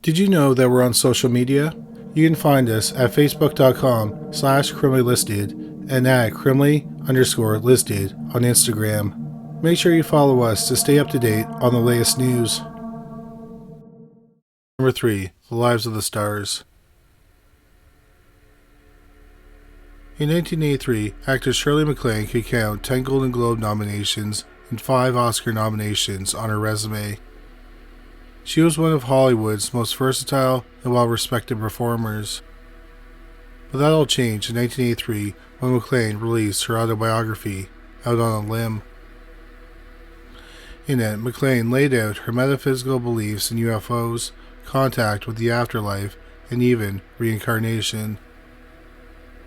Did you know that we're on social media? You can find us at facebook.com/criminally listed and at criminally_listed on Instagram. Make sure you follow us to stay up to date on the latest news. Number 3. The Lives of the Stars. In 1983, actress Shirley MacLaine could count 10 Golden Globe nominations and 5 Oscar nominations on her resume. She was one of Hollywood's most versatile and well-respected performers. But that all changed in 1983 when MacLaine released her autobiography, Out on a Limb. In it, MacLaine laid out her metaphysical beliefs in UFOs, contact with the afterlife, and even reincarnation.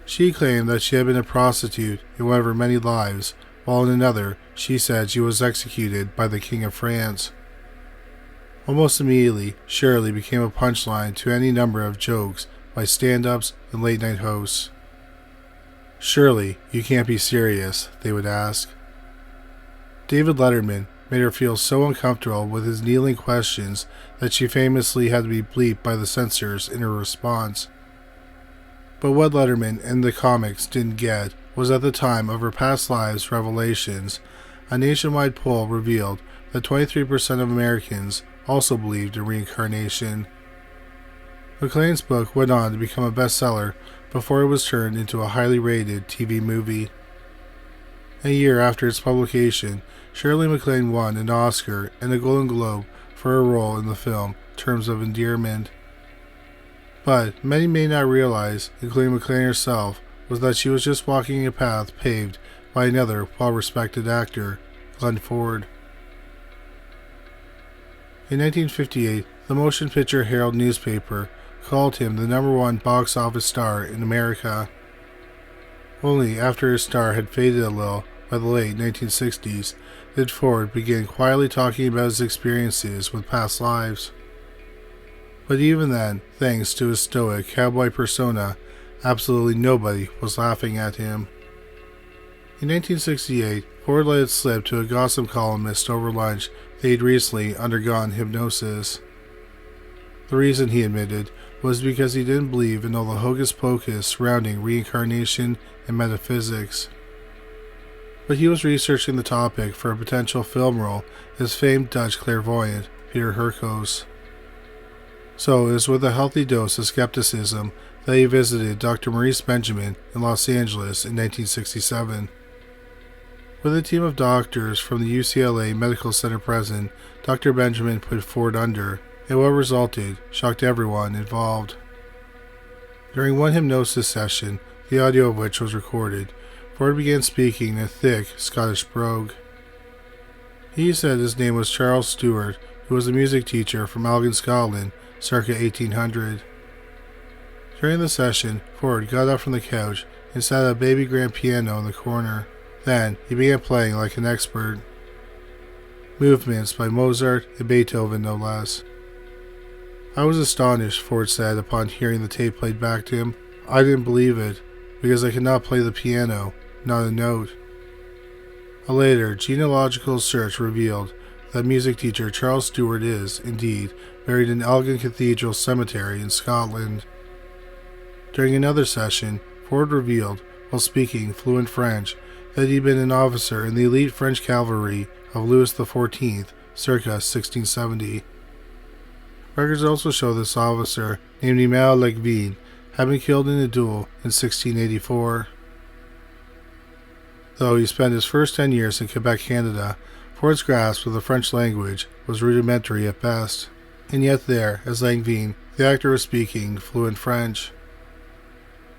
She claimed that she had been a prostitute in one of her many lives, while in another she said she was executed by the King of France. Almost immediately, Shirley became a punchline to any number of jokes by stand-ups and late-night hosts. "Shirley, you can't be serious," they would ask. David Letterman made her feel so uncomfortable with his kneeling questions that she famously had to be bleeped by the censors in her response. But what Letterman and the comics didn't get was at the time of her past lives revelations, a nationwide poll revealed that 23% of Americans also believed in reincarnation. MacLaine's book went on to become a bestseller before it was turned into a highly rated TV movie. A year after its publication, Shirley MacLaine won an Oscar and a Golden Globe for her role in the film Terms of Endearment. But many may not realize, including MacLaine herself, was that she was just walking a path paved by another well-respected actor, Glenn Ford. In 1958, the Motion Picture Herald newspaper called him the #1 box office star in America. Only after his star had faded a little by the late 1960s did Ford begin quietly talking about his experiences with past lives. But even then, thanks to his stoic cowboy persona, absolutely nobody was laughing at him. In 1968, Ford let it slip to a gossip columnist over lunch that he'd recently undergone hypnosis. The reason, he admitted, was because he didn't believe in all the hocus-pocus surrounding reincarnation and metaphysics. But he was researching the topic for a potential film role as famed Dutch clairvoyant Peter Herkos. So it was with a healthy dose of skepticism that he visited Dr. Maurice Benjamin in Los Angeles in 1967. With a team of doctors from the UCLA Medical Center present, Dr. Benjamin put Ford under, and what resulted shocked everyone involved. During one hypnosis session, the audio of which was recorded, Ford began speaking in a thick Scottish brogue. He said his name was Charles Stewart, who was a music teacher from Elgin, Scotland, circa 1800. During the session, Ford got up from the couch and sat at a baby grand piano in the corner. Then he began playing like an expert. Movements by Mozart and Beethoven, no less. "I was astonished," Ford said upon hearing the tape played back to him. "I didn't believe it, because I could not play the piano, not a note." A later genealogical search revealed that music teacher Charles Stewart is, indeed, buried in Elgin Cathedral Cemetery in Scotland. During another session, Ford revealed, while speaking fluent French, that he'd been an officer in the elite French cavalry of Louis XIV, circa 1670. Records also show this officer, named Emile Legvin, had been killed in a duel in 1684. Though he spent his first 10 years in Quebec, Canada, Ford's grasp of the French language was rudimentary at best. And yet there, as Langevin, the actor was speaking fluent French.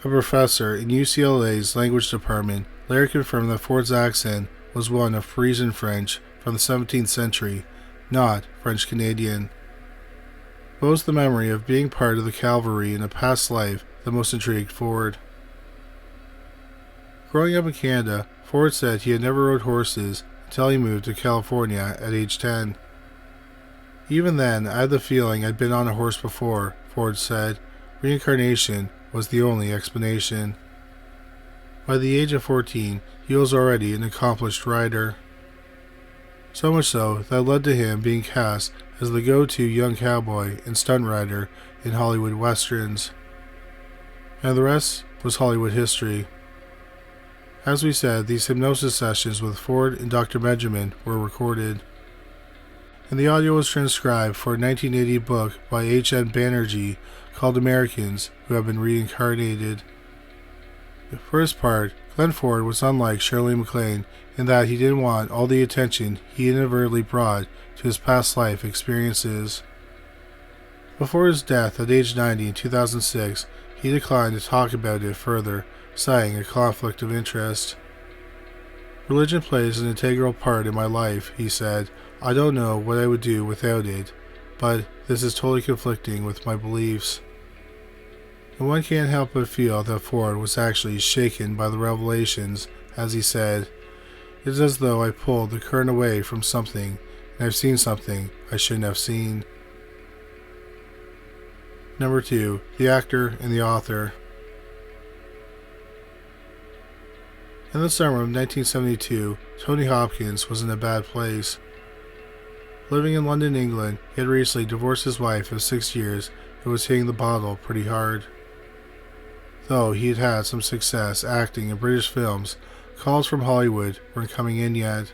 A professor in UCLA's language department later confirmed that Ford's accent was one of Parisian French from the 17th century, not French-Canadian. But it was the memory of being part of the cavalry in a past life that most intrigued Ford. Growing up in Canada, Ford said he had never rode horses until he moved to California at age 10. "Even then, I had the feeling I'd been on a horse before," Ford said. Reincarnation was the only explanation. By the age of 14, he was already an accomplished rider. so much so that led to him being cast as the go-to young cowboy and stunt rider in Hollywood westerns. And the rest was Hollywood history. As we said, these hypnosis sessions with Ford and Dr. Benjamin were recorded, and the audio was transcribed for a 1980 book by H.N. Banerjee called Americans Who Have Been Reincarnated. For his part, Glenn Ford was unlike Shirley MacLaine in that he didn't want all the attention he inadvertently brought to his past life experiences. Before his death at age 90 in 2006, he declined to talk about it further, citing a conflict of interest. "Religion plays an integral part in my life," he said. "I don't know what I would do without it, but this is totally conflicting with my beliefs." And one can't help but feel that Ford was actually shaken by the revelations, as he said, "It's as though I pulled the curtain away from something, and I've seen something I shouldn't have seen." Number 2. The Actor and the Author. In the summer of 1972, Tony Hopkins was in a bad place. Living in London, England, he had recently divorced his wife of 6 years and was hitting the bottle pretty hard. Though he had had some success acting in British films, calls from Hollywood weren't coming in yet.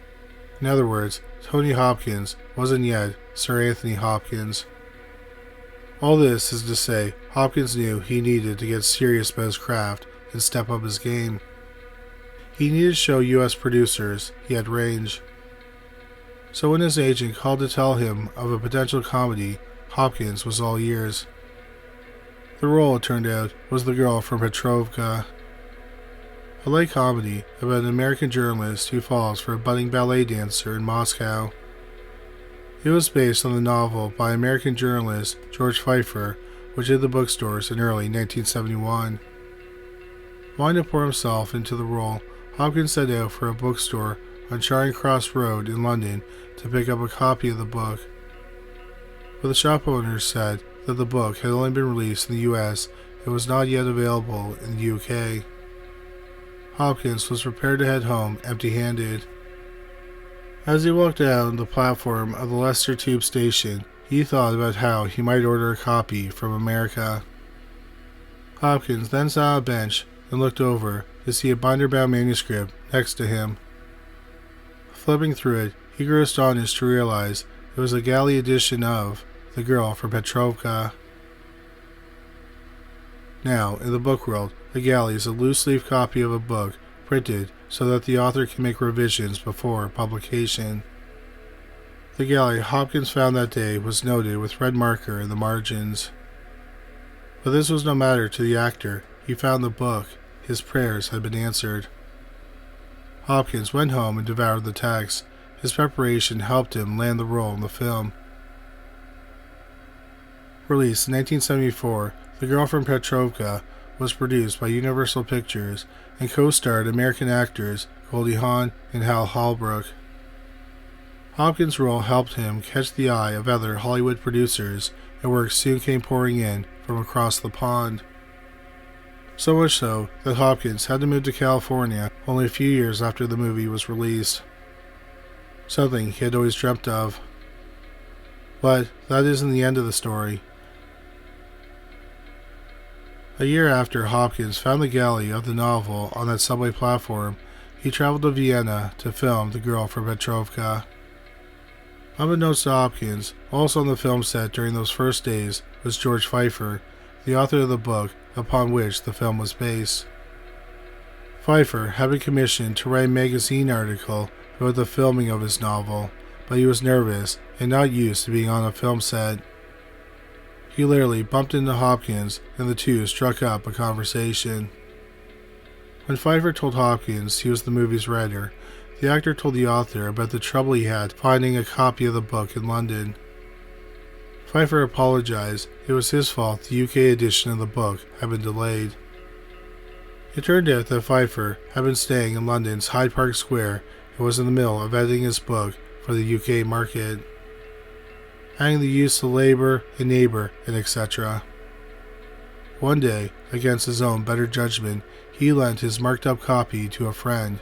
In other words, Tony Hopkins wasn't yet Sir Anthony Hopkins. All this is to say, Hopkins knew he needed to get serious about his craft and step up his game. He needed to show U.S. producers he had range. So when his agent called to tell him of a potential comedy, Hopkins was all ears. The role, it turned out, was The Girl from Petrovka, a light comedy about an American journalist who falls for a budding ballet dancer in Moscow. It was based on the novel by American journalist George Pfeiffer, which hit the bookstores in early 1971. Wanting to pour himself into the role, Hopkins set out for a bookstore on Charing Cross Road in London to pick up a copy of the book. But the shop owners said that the book had only been released in the US and was not yet available in the UK. Hopkins was prepared to head home empty-handed. As he walked down the platform of the Leicester Tube station, he thought about how he might order a copy from America. Hopkins then sat on a bench and looked over to see a binder-bound manuscript next to him. Flipping through it, he grew astonished to realize it was a galley edition of The Girl from Petrovka. Now, in the book world, a galley is a loose-leaf copy of a book printed so that the author can make revisions before publication. The galley Hopkins found that day was noted with red marker in the margins. But this was no matter to the actor. He found the book. His prayers had been answered. Hopkins went home and devoured the text. His preparation helped him land the role in the film. Released in 1974, The Girl from Petrovka was produced by Universal Pictures and co-starred American actors Goldie Hawn and Hal Holbrook. Hopkins' role helped him catch the eye of other Hollywood producers, and work soon came pouring in from across the pond. So much so that Hopkins had to move to California only a few years after the movie was released. Something he had always dreamt of. But that isn't the end of the story. A year after Hopkins found the galley of the novel on that subway platform, he traveled to Vienna to film The Girl from Petrovka. Unbeknownst to Hopkins, also on the film set during those first days was George Pfeiffer, the author of the book upon which the film was based. Pfeiffer had been commissioned to write a magazine article about the filming of his novel, but he was nervous and not used to being on a film set. He literally bumped into Hopkins, and the two struck up a conversation. When Pfeiffer told Hopkins he was the movie's writer, the actor told the author about the trouble he had finding a copy of the book in London. Pfeiffer apologized. It was his fault the UK edition of the book had been delayed. It turned out that Pfeiffer had been staying in London's Hyde Park Square and was in the middle of editing his book for the UK market, adding the use of labor and neighbor and etc. One day, against his own better judgment, he lent his marked up copy to a friend,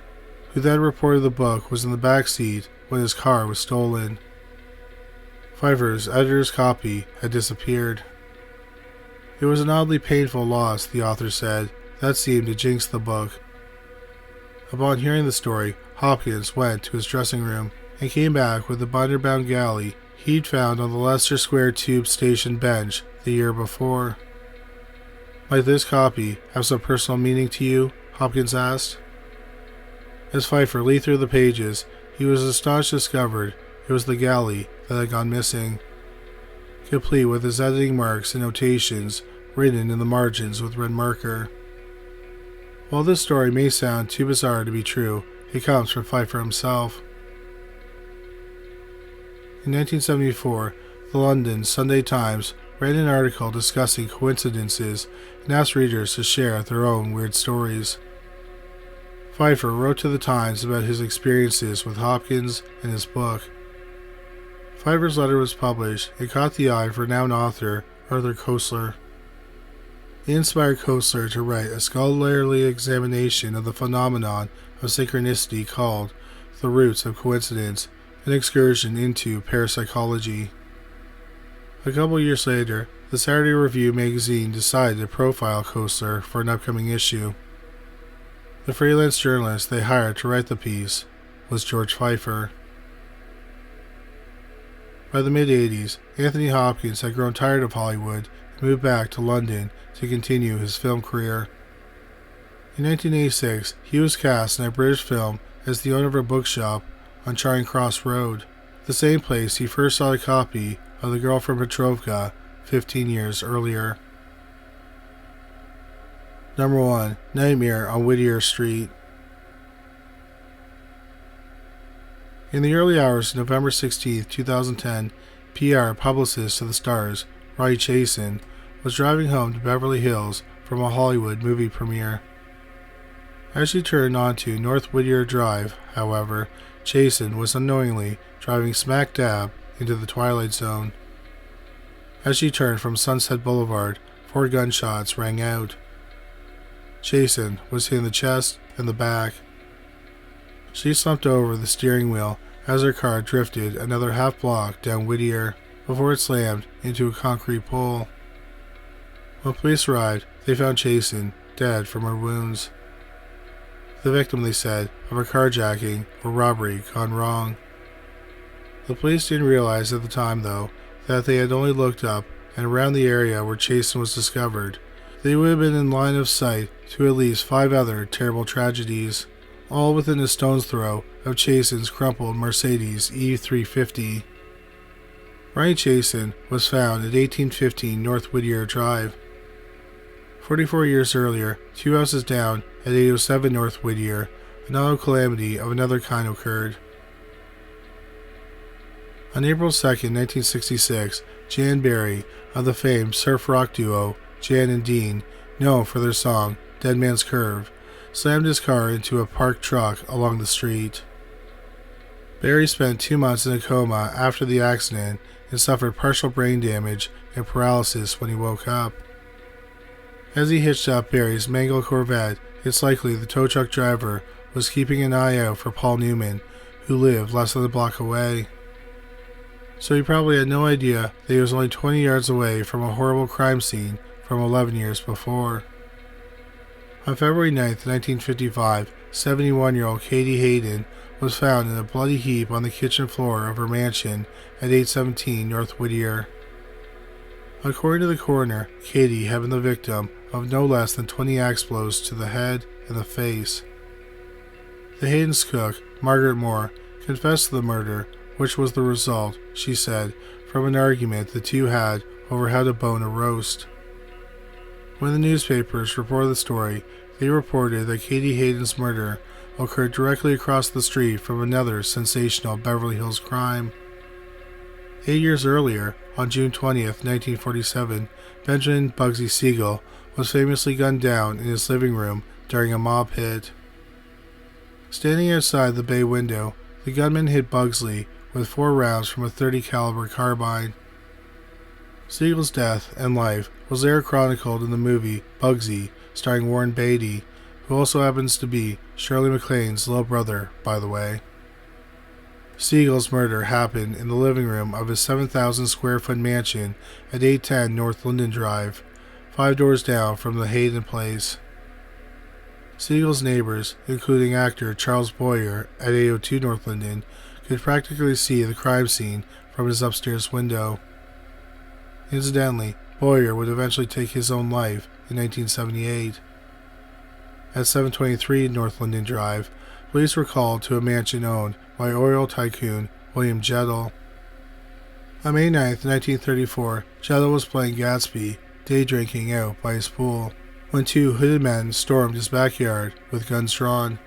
who then reported the book was in the back seat when his car was stolen. Pfeiffer's editor's copy had disappeared. It was an oddly painful loss, the author said, that seemed to jinx the book. Upon hearing the story, Hopkins went to his dressing room and came back with the binder-bound galley he'd found on the Leicester Square Tube Station bench the year before. "Might this copy have some personal meaning to you?" Hopkins asked. As Pfeiffer leafed through the pages, he was astonished to discover it was the galley that had gone missing, complete with his editing marks and notations written in the margins with red marker. While this story may sound too bizarre to be true, it comes from Pfeiffer himself. In 1974, the London Sunday Times ran an article discussing coincidences and asked readers to share their own weird stories. Pfeiffer wrote to the Times about his experiences with Hopkins and his book. Pfeiffer's letter was published and caught the eye of renowned author Arthur Koestler. It inspired Koestler to write a scholarly examination of the phenomenon of synchronicity called The Roots of Coincidence, an excursion into parapsychology. A couple years later, the Saturday Review magazine decided to profile Koestler for an upcoming issue. The freelance journalist they hired to write the piece was George Pfeiffer. By the mid-'80s, Anthony Hopkins had grown tired of Hollywood and moved back to London to continue his film career. In 1986, he was cast in a British film as the owner of a bookshop on Charing Cross Road, the same place he first saw a copy of The Girl from Petrovka 15 years earlier. Number 1. Nightmare on Whittier Street. In the early hours of November 16, 2010, PR publicist to the stars, Roy Chasen, was driving home to Beverly Hills from a Hollywood movie premiere. As she turned onto North Whittier Drive, however, Chasen was unknowingly driving smack dab into the Twilight Zone. As she turned from Sunset Boulevard, 4 gunshots rang out. Chasen was hit in the chest and the back. She slumped over the steering wheel as her car drifted another half block down Whittier before it slammed into a concrete pole. When police arrived, they found Chasen dead from her wounds. The victim, they said, of a carjacking or robbery gone wrong. The police didn't realize at the time, though, that they had only looked up and around the area where Chasen was discovered. They would have been in line of sight to at least 5 other terrible tragedies, all within a stone's throw of Chasen's crumpled Mercedes E350. Ronnie Chasen was found at 1815 North Whittier Drive. 44 years earlier, 2 houses down at 807 North Whittier, an auto calamity of another kind occurred. On April 2, 1966, Jan Berry, of the famed surf rock duo Jan and Dean, known for their song Dead Man's Curve, slammed his car into a parked truck along the street. Berry spent 2 months in a coma after the accident and suffered partial brain damage and paralysis when he woke up. As he hitched up Berry's mangled Corvette, it's likely the tow truck driver was keeping an eye out for Paul Newman, who lived less than a block away. So he probably had no idea that he was only 20 yards away from a horrible crime scene from 11 years before. On February 9, 1955, 71-year-old Katie Hayden was found in a bloody heap on the kitchen floor of her mansion at 817 North Whittier. According to the coroner, Katie had been the victim of no less than 20 axe blows to the head and the face. The Hayden's cook, Margaret Moore, confessed to the murder, which was the result, she said, from an argument the two had over how to bone a roast. When the newspapers reported the story, they reported that Katie Hayden's murder occurred directly across the street from another sensational Beverly Hills crime. 8 years earlier, on June 20th, 1947, Benjamin Bugsy Siegel was famously gunned down in his living room during a mob hit. Standing outside the bay window, the gunman hit Bugsley with 4 rounds from a .30 caliber carbine. Siegel's death and life was later chronicled in the movie Bugsy, starring Warren Beatty, who also happens to be Shirley MacLaine's little brother, by the way. Siegel's murder happened in the living room of his 7,000 square foot mansion at 810 North Linden Drive, 5 doors down from the Hayden place. Siegel's neighbors, including actor Charles Boyer at 802 North Linden, could practically see the crime scene from his upstairs window. Incidentally, Boyer would eventually take his own life in 1978. At 723 North Linden Drive, police were called to a mansion owned by oil tycoon William Jettle. On May 9, 1934, Jettle was playing Gatsby, day drinking out by his pool, when 2 hooded men stormed his backyard with guns drawn.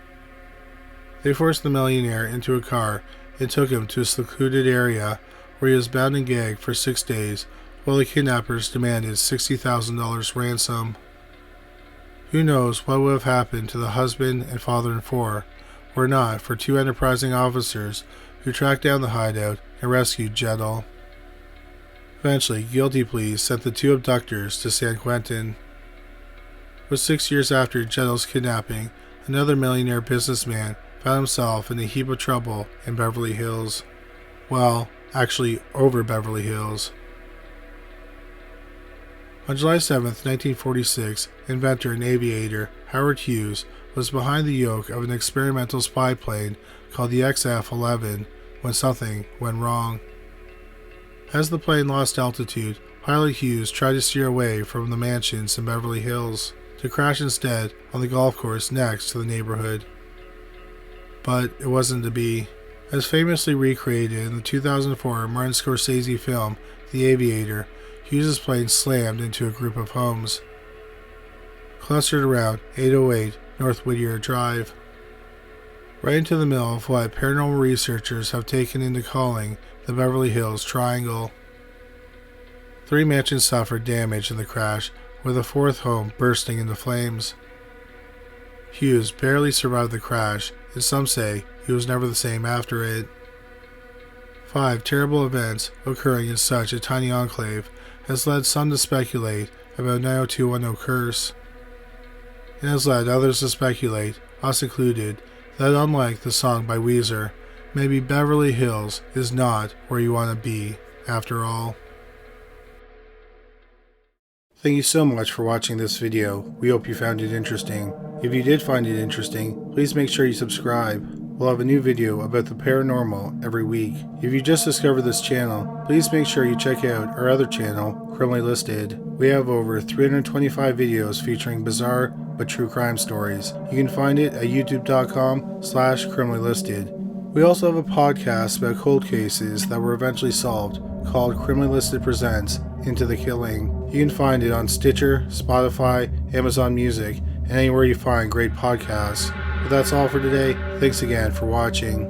They forced the millionaire into a car and took him to a secluded area where he was bound and gagged for 6 days while the kidnappers demanded $60,000 ransom. Who knows what would have happened to the husband and father in 4 were not for 2 enterprising officers who tracked down the hideout and rescued Jettle. Eventually, guilty pleas sent the 2 abductors to San Quentin. But 6 years after Jettle's kidnapping, another millionaire businessman found himself in a heap of trouble in Beverly Hills. Well, actually over Beverly Hills. On July 7, 1946, inventor and aviator Howard Hughes was behind the yoke of an experimental spy plane called the XF-11 when something went wrong. As the plane lost altitude, pilot Hughes tried to steer away from the mansions in Beverly Hills to crash instead on the golf course next to the neighborhood. But it wasn't to be. As famously recreated in the 2004 Martin Scorsese film The Aviator, Hughes' plane slammed into a group of homes clustered around 808 North Whittier Drive, right into the middle of what paranormal researchers have taken into calling the Beverly Hills Triangle. 3 mansions suffered damage in the crash, with a 4th home bursting into flames. Hughes barely survived the crash, and some say he was never the same after it. 5 terrible events occurring in such a tiny enclave has led some to speculate about 90210 curse, and has led others to speculate, us included, that unlike the song by Weezer, maybe Beverly Hills is not where you want to be, after all. Thank you so much for watching this video. We hope you found it interesting. If you did find it interesting, please make sure you subscribe. We'll have a new video about the paranormal every week. If you just discovered this channel, please make sure you check out our other channel, Criminally Listed. We have over 325 videos featuring bizarre but true crime stories. You can find it at youtube.com/criminallylisted. We also have a podcast about cold cases that were eventually solved called Criminally Listed Presents Into the Killing. You can find it on Stitcher, Spotify, Amazon Music, and anywhere you find great podcasts. But that's all for today. Thanks again for watching.